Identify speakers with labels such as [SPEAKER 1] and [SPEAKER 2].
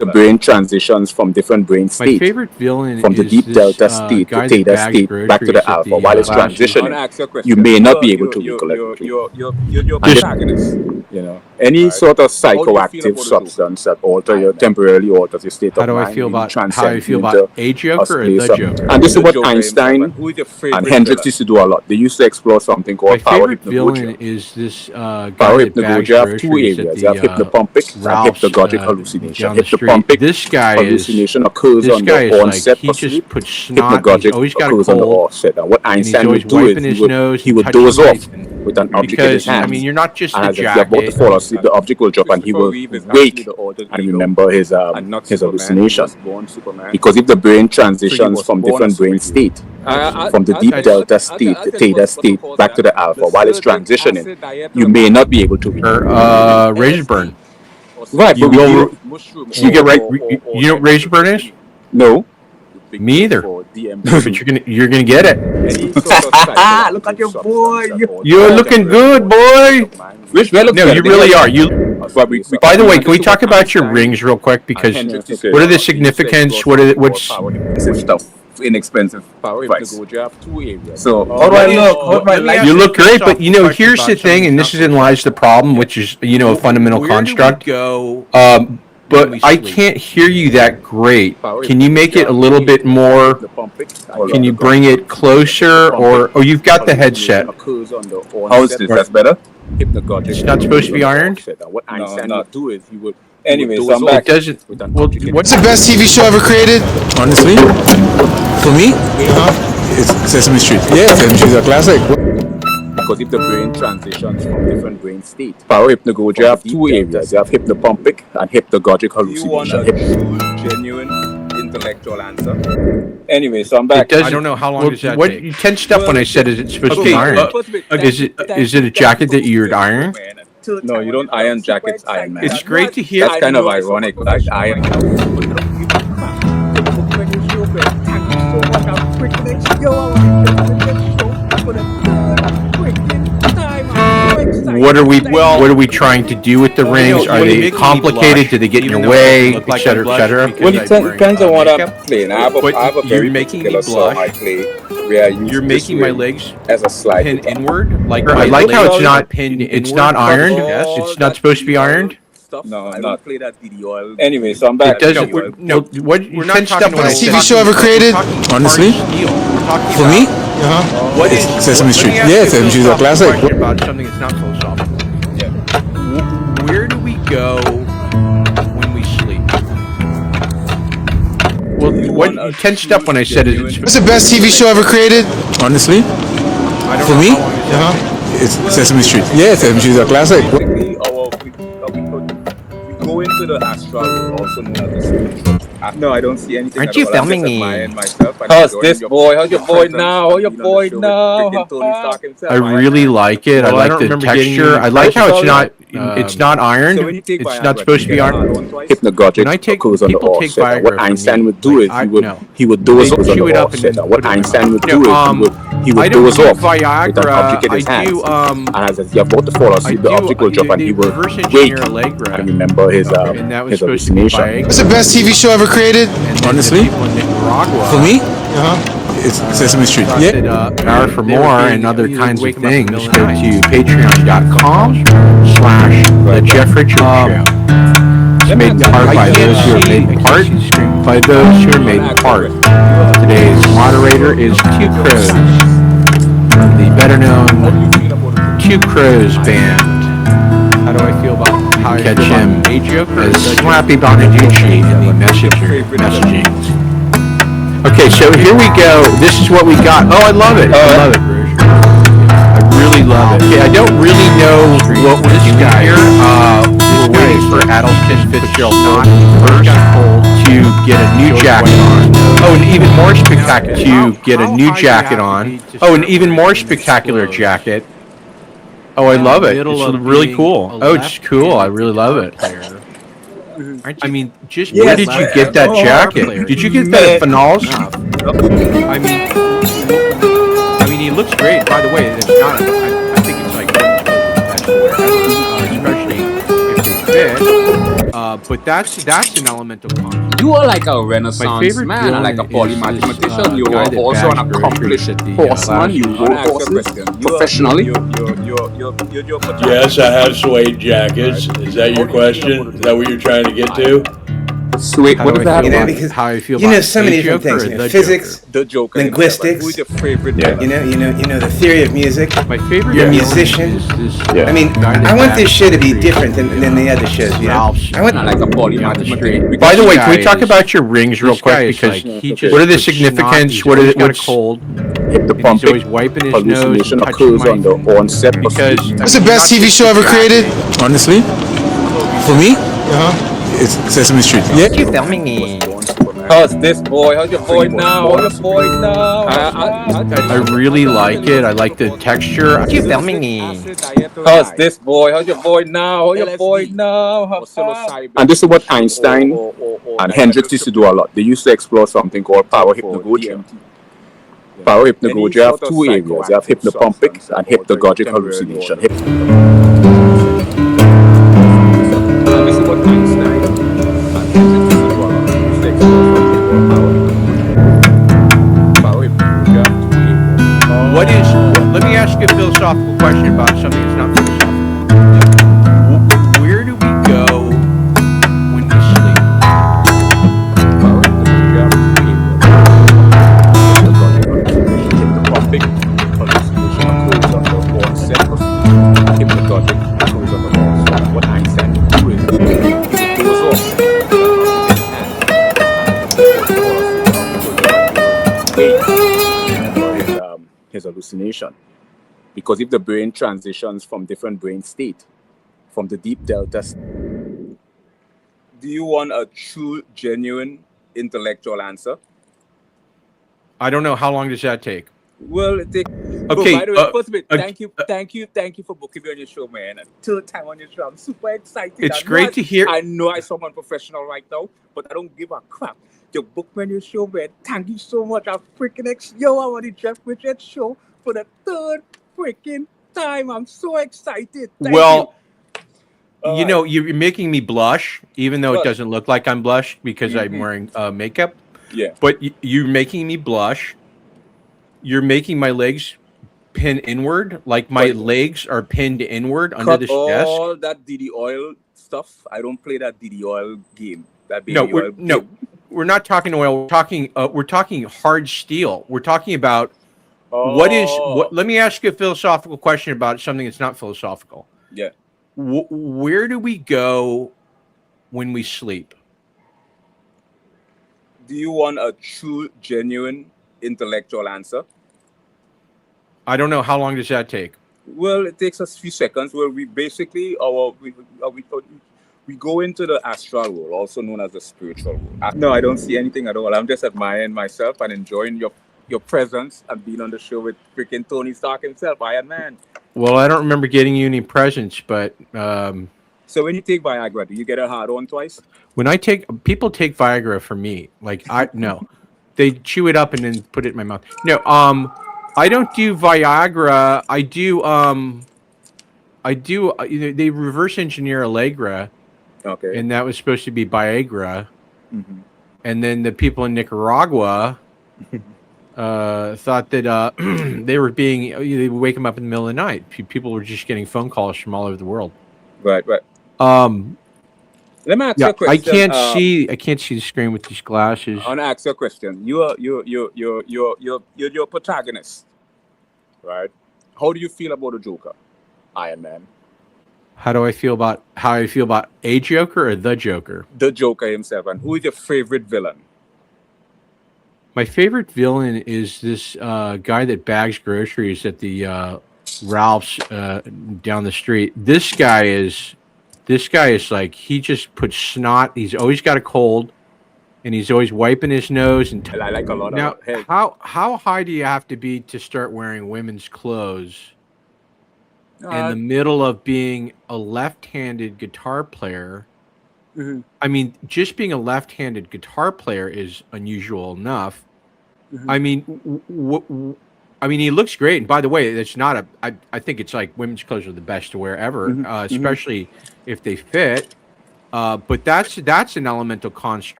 [SPEAKER 1] the brain transitions from different brain
[SPEAKER 2] My
[SPEAKER 1] states,
[SPEAKER 2] favorite villain
[SPEAKER 1] from the
[SPEAKER 2] is
[SPEAKER 1] deep
[SPEAKER 2] this,
[SPEAKER 1] delta
[SPEAKER 2] guy
[SPEAKER 1] state to
[SPEAKER 2] that
[SPEAKER 1] theta
[SPEAKER 2] bags
[SPEAKER 1] state back to
[SPEAKER 2] groceries
[SPEAKER 1] the
[SPEAKER 2] at
[SPEAKER 1] alpha.
[SPEAKER 2] the,
[SPEAKER 1] While it's
[SPEAKER 2] last
[SPEAKER 1] transitioning, you may not be able to recollect.
[SPEAKER 3] Your
[SPEAKER 1] And
[SPEAKER 3] protagonist.
[SPEAKER 1] you know, any
[SPEAKER 3] Right.
[SPEAKER 1] sort of
[SPEAKER 3] How do you feel
[SPEAKER 1] psychoactive
[SPEAKER 3] about the
[SPEAKER 1] substance that
[SPEAKER 3] Joker?
[SPEAKER 1] temporarily alters your state
[SPEAKER 2] How
[SPEAKER 1] of
[SPEAKER 2] do I
[SPEAKER 1] mind,
[SPEAKER 2] feel
[SPEAKER 1] really
[SPEAKER 2] about how I
[SPEAKER 1] transcends
[SPEAKER 2] feel
[SPEAKER 1] you
[SPEAKER 2] about
[SPEAKER 1] into
[SPEAKER 2] a
[SPEAKER 1] a
[SPEAKER 2] Joker or
[SPEAKER 1] space
[SPEAKER 2] the
[SPEAKER 1] of,
[SPEAKER 2] Joker?
[SPEAKER 1] and this is
[SPEAKER 3] The
[SPEAKER 1] what
[SPEAKER 3] Joker
[SPEAKER 1] Einstein
[SPEAKER 3] himself. Who is your favorite
[SPEAKER 1] and Hendrix
[SPEAKER 3] villain?
[SPEAKER 1] used to do a lot. They used to explore something
[SPEAKER 2] My
[SPEAKER 1] called power
[SPEAKER 2] favorite villain
[SPEAKER 1] hypnagogia.
[SPEAKER 2] is this guy
[SPEAKER 1] Power
[SPEAKER 2] that bags
[SPEAKER 1] hypnagogia, you have two
[SPEAKER 2] groceries at
[SPEAKER 1] areas. You have
[SPEAKER 2] the
[SPEAKER 1] hypnopompic and
[SPEAKER 2] Ralph's
[SPEAKER 1] hypnagogic hallucination.
[SPEAKER 2] down the street.
[SPEAKER 1] Hypnopompic
[SPEAKER 2] This guy is
[SPEAKER 1] hallucination occurs
[SPEAKER 2] this
[SPEAKER 1] on
[SPEAKER 2] guy
[SPEAKER 1] the
[SPEAKER 2] is like
[SPEAKER 1] onset
[SPEAKER 2] he
[SPEAKER 1] of
[SPEAKER 2] just
[SPEAKER 1] sleep.
[SPEAKER 2] puts snot. He's
[SPEAKER 1] Hypnagogic
[SPEAKER 2] always got a
[SPEAKER 1] occurs on the
[SPEAKER 2] cold,
[SPEAKER 1] offset. And what
[SPEAKER 2] and he's
[SPEAKER 1] Einstein
[SPEAKER 2] always
[SPEAKER 1] would do is
[SPEAKER 2] wiping his nose.
[SPEAKER 1] he would
[SPEAKER 2] touching
[SPEAKER 1] doze off
[SPEAKER 2] lights,
[SPEAKER 1] with an object in his
[SPEAKER 2] because I
[SPEAKER 1] hand.
[SPEAKER 2] mean you're not just
[SPEAKER 1] And
[SPEAKER 2] the
[SPEAKER 1] as you're about to
[SPEAKER 2] jacket.
[SPEAKER 1] fall asleep, the object will drop and he will wake and remember his hallucination. Because if the brain transitions from different brain state, from the deep delta state, the theta state, back to the alpha, while it's transitioning, you may not be able to
[SPEAKER 2] Or razor burn.
[SPEAKER 1] Right,
[SPEAKER 2] You
[SPEAKER 1] but
[SPEAKER 2] will. You get right. You know what razor burn is?
[SPEAKER 1] No.
[SPEAKER 2] Me either. But you're gonna get it.
[SPEAKER 1] Look at your boy.
[SPEAKER 2] You're looking good, boy. No, you really are. You. By the way, can we talk about your rings real quick? Because what are the significance? What's
[SPEAKER 1] stuff? Inexpensive price. So
[SPEAKER 2] you look great, but you know, here's the thing, and this is in lies the problem, which is a fundamental construct. But I can't hear you that great. Can you make it a little bit more? Can you bring it closer, or oh, you've got the headset?
[SPEAKER 1] How is this? That's better.
[SPEAKER 2] It's not supposed to be ironed.
[SPEAKER 1] What Einstein would do is he would.
[SPEAKER 3] Anyway, so I'm back.
[SPEAKER 2] It doesn't. Well,
[SPEAKER 4] What's the best TV show ever created?
[SPEAKER 5] Honestly, for me, it's Sesame Street. Yeah, Sesame Street is a classic.
[SPEAKER 1] Because if the brain transitions from different brain states, power hypnagogia, you have two areas. You have hypnopompic and hypnagogic
[SPEAKER 3] You want a
[SPEAKER 1] hallucination.
[SPEAKER 3] genuine intellectual answer? Anyway, so I'm back.
[SPEAKER 2] I don't know how long does that take. You tensed up when I said, is it supposed to be ironed? Is it a jacket that you'd iron?
[SPEAKER 3] No, you don't iron jackets, Iron Man.
[SPEAKER 2] It's great to hear.
[SPEAKER 3] That's kind of ironic, like iron.
[SPEAKER 2] What are we trying to do with the rings? Are they complicated? Do they get in your way, etc., etc.?
[SPEAKER 3] Well, it depends on what I'm playing. I have a very particular song I play where I use
[SPEAKER 2] You're making my legs
[SPEAKER 3] as a slide
[SPEAKER 2] pin
[SPEAKER 3] guitar.
[SPEAKER 2] inward. Like
[SPEAKER 1] I like how it's not
[SPEAKER 2] pinned.
[SPEAKER 1] it's not ironed. It's not supposed to be ironed.
[SPEAKER 3] No, I'm not. Anyway, so I'm back.
[SPEAKER 2] We're not talking about
[SPEAKER 4] Best TV show ever created?
[SPEAKER 5] Honestly, for me,
[SPEAKER 2] What is
[SPEAKER 5] Sesame Street. Yeah, Sesame Street is a classic.
[SPEAKER 2] About something that's not philosophical. Where do we go when we sleep? Well, you tensed up when I said it.
[SPEAKER 4] What's the best TV show ever created?
[SPEAKER 5] Honestly, for me, it's Sesame Street. Yeah, Sesame Street is a classic.
[SPEAKER 3] We go into the astral world, also known as the no, I don't see anything.
[SPEAKER 2] Aren't you filming me?
[SPEAKER 3] How's this boy? How's your boy now? How's your boy now?
[SPEAKER 1] I really like it. I like the texture. I like how it's not. It's not ironed. It's not supposed to be ironed. Hypnagogic occurs on the offset. What Einstein would do is he would doze off on the offset. What Einstein would do is he would doze off with an object in his hands. And as you're about to fall asleep, the object will drop and he will wake and remember his hallucination.
[SPEAKER 4] What's the best TV show ever created?
[SPEAKER 5] Honestly, for me, it's Sesame Street. Yeah.
[SPEAKER 1] Power for more and other kinds of things, go to patreon.com/The Jeff Richards Show. It's made part by those who are made part by those who are made part. Today's moderator is Two Crows, from the better known Two Crows band.
[SPEAKER 2] How do I feel about how
[SPEAKER 1] Catch him as Slappy Bonaducci in the messaging. Okay, so here we go. This is what we got. Oh, I love it. I love it. I really love it. Okay, I don't really know what we're doing here. We're waiting for Atelston Fitzgerald first to get a new jacket on. Oh, and even more spectacular to get a new jacket on. Oh, an even more spectacular jacket. Oh, I love it. It's really cool. Oh, it's cool. I really love it.
[SPEAKER 2] I mean, just
[SPEAKER 1] Where did you get that jacket? Did you get that at Finals?
[SPEAKER 2] I mean, he looks great. By the way, it's not. I think it's like especially if they fit.
[SPEAKER 1] But that's an elemental concept.
[SPEAKER 3] You are like a Renaissance
[SPEAKER 1] favorite
[SPEAKER 3] man, and like a
[SPEAKER 1] villain is this,
[SPEAKER 3] polymathematician. You
[SPEAKER 1] guy
[SPEAKER 3] are
[SPEAKER 1] that
[SPEAKER 3] also an
[SPEAKER 1] bags
[SPEAKER 3] accomplished
[SPEAKER 1] groceries at the,
[SPEAKER 3] horseman. You
[SPEAKER 1] last
[SPEAKER 3] rode
[SPEAKER 1] resort.
[SPEAKER 3] horses professionally.
[SPEAKER 6] Yes, I have suede jackets. Is that your question? Is that what you're trying to get to?
[SPEAKER 3] Sweet.
[SPEAKER 1] How
[SPEAKER 3] What
[SPEAKER 1] do
[SPEAKER 3] does
[SPEAKER 1] I
[SPEAKER 3] that
[SPEAKER 1] feel
[SPEAKER 3] mean?
[SPEAKER 1] about
[SPEAKER 7] because
[SPEAKER 1] how I feel
[SPEAKER 7] you know
[SPEAKER 1] about
[SPEAKER 7] so
[SPEAKER 1] a
[SPEAKER 7] many different
[SPEAKER 1] Joker
[SPEAKER 7] things.
[SPEAKER 1] or
[SPEAKER 7] You know,
[SPEAKER 1] the
[SPEAKER 7] physics,
[SPEAKER 1] Joker?
[SPEAKER 3] The Joker.
[SPEAKER 7] linguistics.
[SPEAKER 3] Who's your favorite?
[SPEAKER 7] You know the theory of music.
[SPEAKER 1] My favorite
[SPEAKER 7] You're a
[SPEAKER 1] villain
[SPEAKER 7] musician.
[SPEAKER 1] is this,
[SPEAKER 7] I mean,
[SPEAKER 1] guy that
[SPEAKER 7] I want this
[SPEAKER 1] bags
[SPEAKER 7] show to be
[SPEAKER 1] groceries
[SPEAKER 7] different
[SPEAKER 1] at
[SPEAKER 7] than the other shows. You know,
[SPEAKER 1] Ralph's,
[SPEAKER 7] I want
[SPEAKER 3] Like a
[SPEAKER 1] down the
[SPEAKER 3] polymathematician.
[SPEAKER 1] street.
[SPEAKER 2] By the way, can we
[SPEAKER 1] This
[SPEAKER 2] talk
[SPEAKER 1] guy
[SPEAKER 2] about your rings real
[SPEAKER 1] this guy
[SPEAKER 2] quick?
[SPEAKER 1] is
[SPEAKER 2] Because
[SPEAKER 1] like, he just
[SPEAKER 2] what are the
[SPEAKER 1] puts snot,
[SPEAKER 2] significance?
[SPEAKER 1] he's
[SPEAKER 2] What
[SPEAKER 1] always
[SPEAKER 2] is
[SPEAKER 1] got a
[SPEAKER 2] what's
[SPEAKER 1] cold.
[SPEAKER 3] Hip the
[SPEAKER 1] And he's
[SPEAKER 3] pumping.
[SPEAKER 1] always wiping his nose
[SPEAKER 3] Hallucination
[SPEAKER 1] and touching
[SPEAKER 3] occurs
[SPEAKER 1] my
[SPEAKER 3] on the onset of
[SPEAKER 1] because
[SPEAKER 4] What's the best TV show ever created?
[SPEAKER 5] Honestly, for me, it's Sesame Street. Yeah.
[SPEAKER 3] How's this boy? How's your boy now? How's your boy now?
[SPEAKER 1] I really like it. I like the texture.
[SPEAKER 3] How's this boy? How's your boy now? How's your boy now? And this is what Einstein and Hendrix used to do a lot. They used to explore something called power hypnagogia. Power hypnagogia have two areas. You have hypnopompic and hypnagogic hallucination. And this is what Einstein and Hendrix used to do a lot. They used to explore something called power hypnagogia. Have two areas.
[SPEAKER 1] What is? Let me ask you a philosophical question about something that's not philosophical. Where do we go when we sleep?
[SPEAKER 3] Power hypnagogia have two areas. Hypnagogic hallucination occurs on the onset of hypnagogic occurs on the onset. What Einstein would do is he goes off his hallucination. Because if the brain transitions from different brain state, from the deep delta, do you want a true, genuine, intellectual answer?
[SPEAKER 1] I don't know. How long does that take?
[SPEAKER 3] Well, it takes.
[SPEAKER 1] Okay,
[SPEAKER 3] By the way, first of all, thank you for booking me on your show, man. Third time on your show, I'm super excited.
[SPEAKER 1] It's great to hear.
[SPEAKER 3] I know I'm someone professional right now, but I don't give a crap. You booked me on your show, man. Thank you so much. I'm freaking yo, I'm on the Jeff Richards show for the third freaking time. I'm so excited. Thank
[SPEAKER 1] you know, you're making me blush, even though it doesn't look like I'm blushed because I'm wearing makeup.
[SPEAKER 3] Yeah.
[SPEAKER 1] But you're making me blush. You're making my legs pin inward, like my legs are pinned inward under this desk.
[SPEAKER 3] All that DD oil stuff. I don't play that DD oil game. That baby
[SPEAKER 1] No,
[SPEAKER 3] oil game.
[SPEAKER 1] we're not talking oil. We're talking hard steel. We're talking about what is what. Let me ask you a philosophical question about something that's not philosophical.
[SPEAKER 3] Yeah.
[SPEAKER 1] Where do we go when we sleep?
[SPEAKER 3] Do you want a true, genuine, intellectual answer?
[SPEAKER 1] I don't know. How long does that take?
[SPEAKER 3] Well, it takes us a few seconds. Well, we basically we go into the astral world, also known as the spiritual world. No, I don't see anything at all. I'm just admiring myself and enjoying your presence and being on the show with freaking Tony Stark himself, Iron Man.
[SPEAKER 1] Well, I don't remember getting you any presents, but
[SPEAKER 3] so when you take Viagra, do you get a hard on twice?
[SPEAKER 1] When people take Viagra for me, like no, they chew it up and then put it in my mouth. No, I don't do Viagra. I do. They reverse engineer Allegra.
[SPEAKER 3] Okay.
[SPEAKER 1] And that was supposed to be Viagra. Mm-hmm. And then the people in Nicaragua thought that they were they would wake them up in the middle of the night. People were just getting phone calls from all over the world.
[SPEAKER 3] Right. Let me ask you a question.
[SPEAKER 1] I can't see the screen with these glasses.
[SPEAKER 3] I want to ask you a question. You're your protagonist, right? How do you feel about the Joker, Iron Man?
[SPEAKER 1] How I feel about a Joker or the Joker?
[SPEAKER 3] The Joker himself. And who is your favorite villain?
[SPEAKER 1] My favorite villain is this guy that bags groceries at the Ralph's down the street. This guy is like, he just puts snot. He's always got a cold, and he's always wiping his nose. And
[SPEAKER 3] I like a lot
[SPEAKER 1] now,
[SPEAKER 3] of hey.
[SPEAKER 1] How high do you have to be to start wearing women's clothes in the middle of being a left-handed guitar player? Mm-hmm. I mean, just being a left-handed guitar player is unusual enough. Mm-hmm. I mean, he looks great. And by the way, it's not I think it's like women's clothes are the best to wear ever, especially if they fit. But that's an elemental construct.